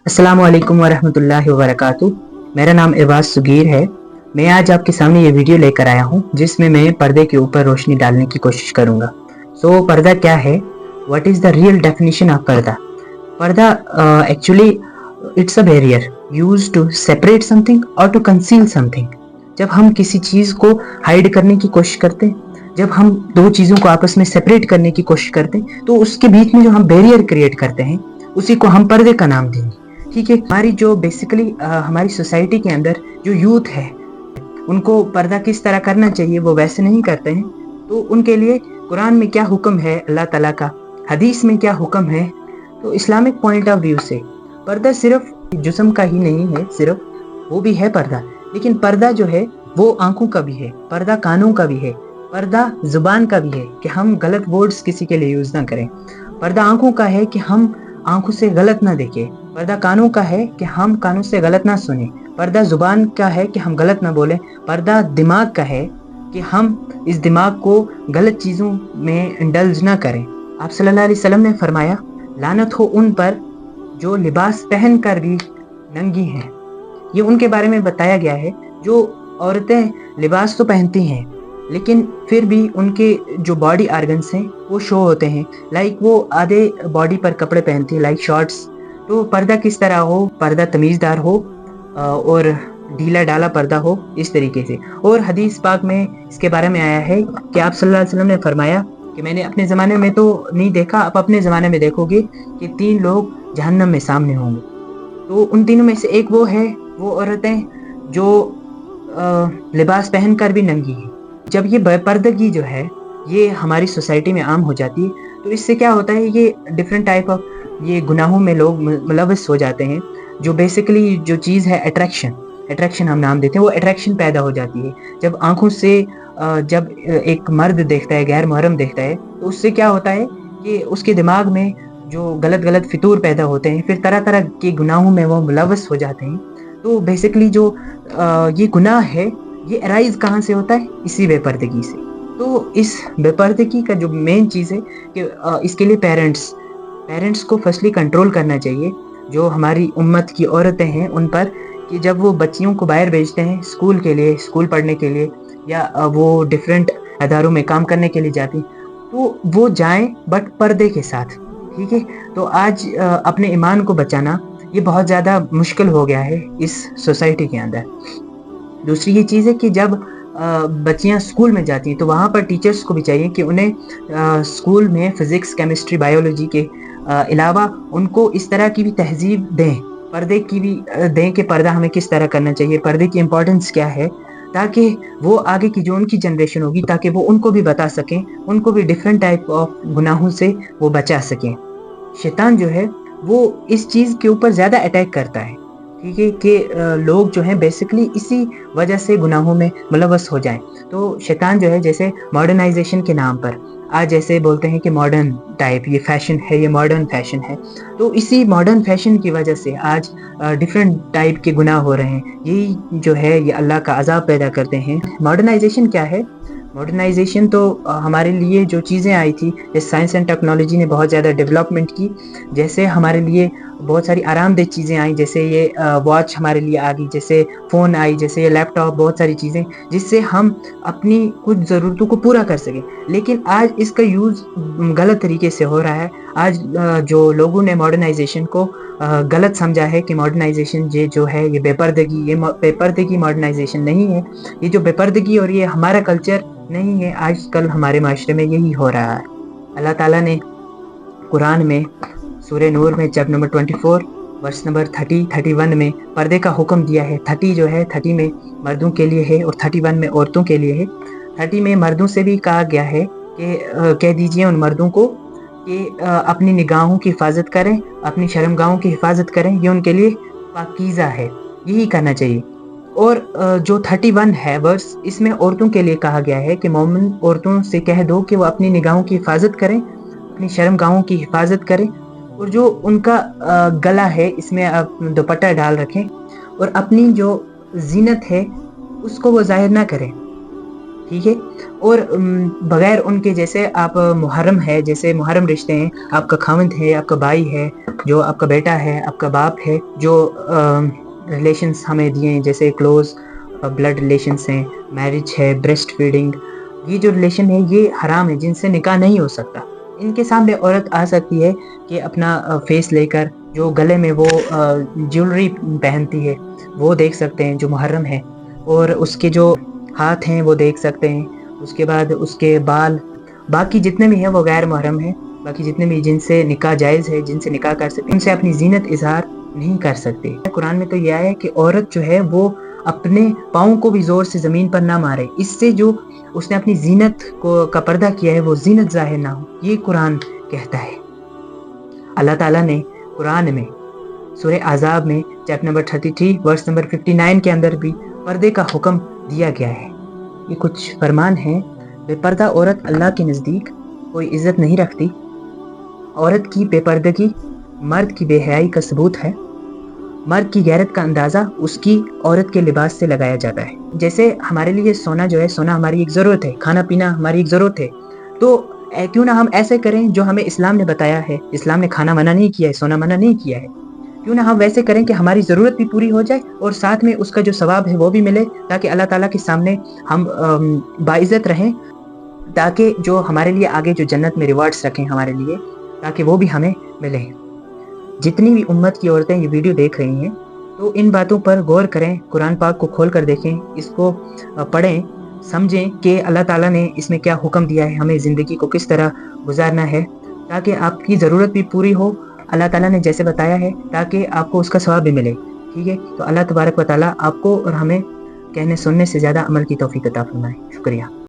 السلام علیکم ورحمۃ اللہ وبرکاتہ۔ میرا نام ایواز سگیر ہے۔ میں آج آپ کے سامنے یہ ویڈیو لے کر آیا ہوں جس میں پردے کے اوپر روشنی ڈالنے کی کوشش کروں گا۔ پردہ کیا ہے؟ What is the real definition of پردہ؟ پردہ actually it's a barrier use to separate something اور ٹو کنسیل سم تھنگ۔ جب ہم کسی چیز کو ہائڈ کرنے کی کوشش کرتے ہیں، جب ہم دو چیزوں کو آپس میں سیپریٹ کرنے کی کوشش کرتے ہیں، تو اس کے بیچ میں جو ہم بیریئر کریٹ کرتے ہیں اسی کو ہم پردے کا نام دیں گے۔ ٹھیک ہے، ہماری جو بیسیکلی ہماری سوسائٹی کے اندر جو یوتھ ہے ان کو پردہ کس طرح کرنا چاہیے وہ ویسے نہیں کرتے ہیں، تو ان کے لیے قرآن میں کیا حکم ہے اللہ تعالیٰ کا، حدیث میں کیا حکم ہے، تو اسلامک پوائنٹ آف ویو سے پردہ صرف جسم کا ہی نہیں ہے، صرف وہ بھی ہے پردہ، لیکن پردہ جو ہے وہ آنکھوں کا بھی ہے، پردہ کانوں کا بھی ہے، پردہ زبان کا بھی ہے کہ ہم غلط ورڈز کسی کے لیے یوز نہ کریں، پردہ آنکھوں کا ہے کہ ہم آنکھوں سے غلط نہ دیکھیں، پردہ کانوں کا ہے کہ ہم کانوں سے غلط نہ سنیں، پردہ زبان کا ہے کہ ہم غلط نہ بولیں، پردہ دماغ کا ہے کہ ہم اس دماغ کو غلط چیزوں میں انڈلج نہ کریں۔ آپ صلی اللہ علیہ وسلم نے فرمایا لعنت ہو ان پر جو لباس پہن کر بھی ننگی ہیں۔ یہ ان کے بارے میں بتایا گیا ہے جو عورتیں لباس تو پہنتی ہیں لیکن پھر بھی ان کے جو باڈی آرگنس ہیں وہ شو ہوتے ہیں، لائک وہ آدھے باڈی پر کپڑے پہنتی ہیں، لائک شارٹس۔ تو پردہ کس طرح ہو؟ پردہ تمیزدار ہو اور ڈھیلا ڈالا پردہ ہو، اس طریقے سے۔ اور حدیث پاک میں اس کے بارے میں آیا ہے کہ آپ صلی اللہ علیہ وسلم نے فرمایا کہ میں نے اپنے زمانے میں تو نہیں دیکھا، آپ اپنے زمانے میں دیکھو گے کہ 3 لوگ جہنم میں سامنے ہوں گے۔ تو ان تینوں میں سے ایک وہ ہے، وہ عورتیں جو لباس پہن کر بھی ننگی ہیں۔ جب یہ بے پردگی جو ہے یہ ہماری سوسائٹی میں عام ہو جاتی ہے تو اس سے کیا ہوتا ہے، یہ ڈفرینٹ ٹائپ آف یہ گناہوں میں لوگ ملوث ہو جاتے ہیں۔ جو بیسیکلی جو چیز ہے اٹریکشن ہم نام دیتے ہیں، وہ اٹریکشن پیدا ہو جاتی ہے جب آنکھوں سے جب ایک مرد دیکھتا ہے، غیر محرم دیکھتا ہے، تو اس سے کیا ہوتا ہے کہ اس کے دماغ میں جو غلط فطور پیدا ہوتے ہیں، پھر طرح طرح کے گناہوں میں وہ ملوث ہو جاتے ہیں۔ تو بیسیکلی جو یہ گناہ ہے یہ ارائز کہاں سے ہوتا ہے؟ اسی بے پردگی سے۔ تو اس بے پردگی کا جو مین چیز ہے کہ اس کے لیے پیرنٹس کو فرسٹلی کنٹرول کرنا چاہیے، جو ہماری امت کی عورتیں ہیں ان پر، کہ جب وہ بچیوں کو باہر بھیجتے ہیں اسکول کے لیے، اسکول پڑھنے کے لیے، یا وہ ڈفرینٹ اداروں میں کام کرنے کے لیے جاتی ہیں، تو وہ جائیں بٹ پردے کے ساتھ۔ ٹھیک ہے، تو آج اپنے ایمان کو بچانا یہ بہت زیادہ مشکل ہو گیا ہے اس سوسائٹی کے اندر۔ دوسری یہ چیز ہے کہ جب بچیاں اسکول میں جاتی ہیں تو وہاں پر ٹیچرس کو بھی چاہیے کہ انہیں اسکول میں فزکس، کیمسٹری، بایولوجی کے علاوہ ان کو اس طرح کی بھی تہذیب دیں، پردے کی بھی دیں کہ پردہ ہمیں کس طرح کرنا چاہیے، پردے کی امپورٹنس کیا ہے، تاکہ وہ آگے کی جو ان کی جنریشن ہوگی تاکہ وہ ان کو بھی بتا سکیں، ان کو بھی ڈفرینٹ ٹائپ آف گناہوں سے وہ بچا سکیں۔ شیطان جو ہے وہ اس چیز کے اوپر زیادہ اٹیک کرتا ہے، ٹھیک ہے، کہ لوگ جو ہیں بیسیکلی اسی وجہ سے گناہوں میں ملوث ہو جائیں۔ تو شیطان جو ہے جیسے ماڈرنائزیشن کے نام پر آج جیسے بولتے ہیں کہ ماڈرن ٹائپ یہ فیشن ہے، یہ ماڈرن فیشن ہے، تو اسی ماڈرن فیشن کی وجہ سے آج ڈفرینٹ ٹائپ کے گناہ ہو رہے ہیں۔ یہی جو ہے یہ اللہ کا عذاب پیدا کرتے ہیں۔ ماڈرنائزیشن کیا ہے؟ ماڈرنائزیشن تو ہمارے لیے جو چیزیں آئی تھی، جیسے سائنس اینڈ ٹیکنالوجی نے بہت زیادہ ڈیولپمنٹ کی، جیسے ہمارے لیے بہت ساری آرام دہ چیزیں آئیں، جیسے یہ واچ ہمارے لیے آ گئی، جیسے فون آئی، جیسے یہ لیپ ٹاپ، بہت ساری چیزیں جس سے ہم اپنی کچھ ضرورتوں کو پورا کر سکیں، لیکن آج اس کا یوز غلط طریقے سے ہو رہا ہے۔ آج جو لوگوں نے ماڈرنائزیشن کو غلط سمجھا ہے کہ ماڈرنائزیشن یہ جو ہے یہ بے پردگی ماڈرنائزیشن نہیں ہے، یہ جو بے پردگی اور یہ ہمارا کلچر نہیں ہے، آج کل ہمارے معاشرے میں یہی ہو رہا ہے۔ اللہ تعالیٰ نے قرآن میں سورہ نور میں چیپٹر نمبر 24 ورس نمبر 31 میں پردے کا حکم دیا ہے۔ 30 جو ہے 30 میں مردوں کے لیے ہے اور 31 میں عورتوں کے لیے ہے۔ 30 میں مردوں سے بھی کہا گیا ہے کہ کہہ دیجئے ان مردوں کو کہ اپنی نگاہوں کی حفاظت کریں، اپنی شرمگاہوں کی حفاظت کریں، یہ ان کے لیے پاکیزہ ہے، یہی کرنا چاہیے۔ اور جو 31 ہے ورس، اس میں عورتوں کے لیے کہا گیا ہے کہ مومن عورتوں سے کہہ دو کہ وہ اپنی نگاہوں کی حفاظت کریں، اپنی شرمگاہوں کی حفاظت کریں، اور جو ان کا گلا ہے اس میں آپ دوپٹہ ڈال رکھیں، اور اپنی جو زینت ہے اس کو وہ ظاہر نہ کریں، ٹھیک ہے۔ اور بغیر ان کے، جیسے آپ محرم ہے، جیسے محرم رشتے ہیں، آپ کا خاوند ہے، آپ کا بھائی ہے، جو آپ کا بیٹا ہے، آپ کا باپ ہے، جو ریلیشنس ہمیں دیے ہیں جیسے کلوز بلڈ ریلیشنس ہیں، میرج ہے، بریسٹ فیڈنگ، یہ جو ریلیشن ہے یہ حرام ہے، جن سے نکاح نہیں ہو سکتا۔ ان کے سامنے عورت آ سکتی ہے کہ اپنا فیس لے کر، جو گلے میں وہ جیولری پہنتی ہے وہ دیکھ سکتے ہیں جو محرم ہے، اور اس کے جو ہاتھ ہیں وہ دیکھ سکتے ہیں، اس کے بعد اس کے بال، باقی جتنے بھی ہیں وہ غیر محرم ہیں، باقی جتنے بھی جن سے نکاح جائز ہے، جن سے نکاح کر سکتے ہیں، ان سے اپنی زینت اظہار نہیں کر سکتے۔ قرآن میں تو یہ آیا ہے کہ عورت جو ہے وہ اپنے پاؤں کو بھی زور سے زمین پر نہ مارے، اس سے جو اس نے اپنی زینت کا پردہ کیا ہے وہ زینت ظاہر نہ ہو، یہ قرآن کہتا ہے۔ اللہ تعالیٰ نے قرآن میں سورہ احزاب میں چیپٹر نمبر 33 ورس نمبر 59 کے اندر بھی پردے کا حکم دیا گیا ہے۔ یہ کچھ فرمان ہیں۔ بے پردہ عورت اللہ کے نزدیک کوئی عزت نہیں رکھتی۔ عورت کی بے پردگی مرد کی بے حیائی کا ثبوت ہے۔ مرد کی غیرت کا اندازہ اس کی عورت کے لباس سے لگایا جاتا ہے۔ جیسے ہمارے لیے سونا جو ہے، سونا ہماری ایک ضرورت ہے، کھانا پینا ہماری ایک ضرورت ہے، تو کیوں نہ ہم ایسے کریں جو ہمیں اسلام نے بتایا ہے۔ اسلام نے کھانا منع نہیں کیا ہے، سونا منع نہیں کیا ہے، کیوں نہ ہم ویسے کریں کہ ہماری ضرورت بھی پوری ہو جائے اور ساتھ میں اس کا جو ثواب ہے وہ بھی ملے، تاکہ اللہ تعالیٰ کے سامنے ہم باعزت رہیں، تاکہ جو ہمارے لیے آگے جو جنت میں ریوارڈز رکھیں ہمارے لیے، تاکہ وہ بھی ہمیں ملیں۔ جتنی بھی امت کی عورتیں یہ ویڈیو دیکھ رہی ہیں تو ان باتوں پر غور کریں، قرآن پاک کو کھول کر دیکھیں، اس کو پڑھیں، سمجھیں کہ اللہ تعالیٰ نے اس میں کیا حکم دیا ہے، ہمیں زندگی کو کس طرح گزارنا ہے، تاکہ آپ کی ضرورت بھی پوری ہو اللہ تعالیٰ نے جیسے بتایا ہے، تاکہ آپ کو اس کا ثواب بھی ملے۔ ٹھیک ہے، تو اللہ تبارک و تعالیٰ آپ کو اور ہمیں کہنے سننے سے زیادہ عمل کی توفیق عطا فرمائے۔ شکریہ۔